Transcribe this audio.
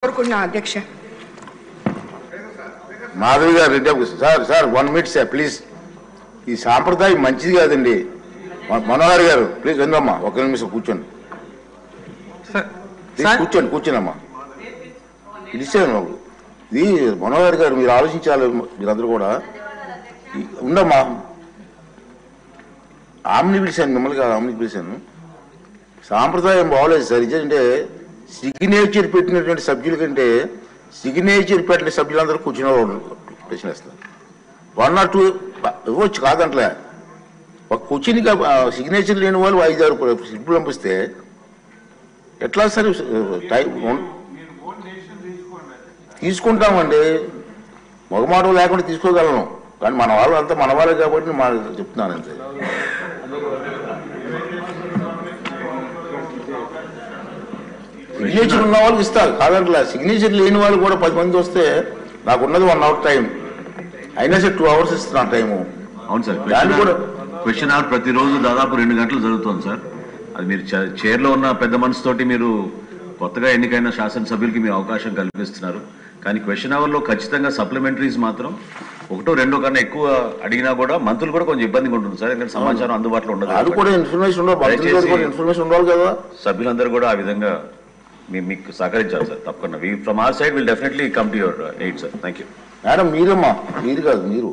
అధ్యక్ష మాధవి గారు Reddy sir 1 minute sir please. ఈ సాంప్రదాయం మంచిది కాదండి. మనోహర్ గారు ప్లీజ్ విందమ్మా, 1 నిమిషం కూర్చోండి. కూర్చోనమ్మా, పిలిచాను. ఇది మనోహర్ గారు మీరు ఆలోచించాలి, మీరందరూ కూడా ఉండమ్మా. ఆమెని పిలిచాను, మిమ్మల్ని కాదు, ఆమెని పిలిచాను. సాంప్రదాయం బాగోలేదు సార్. ఇదంటే సిగ్నేచర్ పెట్టినటువంటి సభ్యుల కంటే సిగ్నేచర్ పెట్టిన సభ్యులందరూ కూర్చునే ప్రశ్న వేస్తారు. 1 or 2 ఇవ్వచ్చు కాదంట్లే. ఒక కూర్చుని సిగ్నేచర్ లేని వాళ్ళు 5-6 స్లిప్పులు పంపిస్తే ఎట్లా సార్? టైం తీసుకుంటామండి, మగమాట లేకుండా తీసుకోగలను, కానీ మన వాళ్ళు అంతా మన వాళ్ళే కాబట్టి మా చెప్తున్నాను అంతే. సిగ్నేచర్ ఉన్న వాళ్ళకి ఇస్తారు కాదంట్లా. సిగ్నేచర్ లేని వాళ్ళు కూడా 10 మంది వస్తే నాకున్నది 1 hour టైం, అయినా సరే 2 hours ఇస్తున్నాను టైము. అవును సార్, క్వశ్చన్ అవర్ ప్రతిరోజు దాదాపు 2 గంటలు జరుగుతుంది సార్. అది మీరు చైర్లో ఉన్న పెద్ద మనసుతోటి మీరు కొత్తగా ఎన్నికైన శాసనసభ్యులకి మీరు అవకాశం కల్పిస్తున్నారు. కానీ క్వశ్చన్ అవర్లో ఖచ్చితంగా సప్లిమెంటరీస్ మాత్రం 1-2 కన్నా ఎక్కువ అడిగినా కూడా మంత్రులు కూడా కొంచెం ఇబ్బందిగా ఉంటుంది సార్. ఎందుకంటే సమాచారం అందుబాటులో ఉండదు, ఇన్ఫర్మేషన్ ఉండాలి కదా. సభ్యులందరూ కూడా ఆ విధంగా మీకు సహకరించాలి సార్. తప్పకుండా from our side will definitely come to your aid sir. Thank you madam. మీరమ్మా, మీరు కాదు, మీరు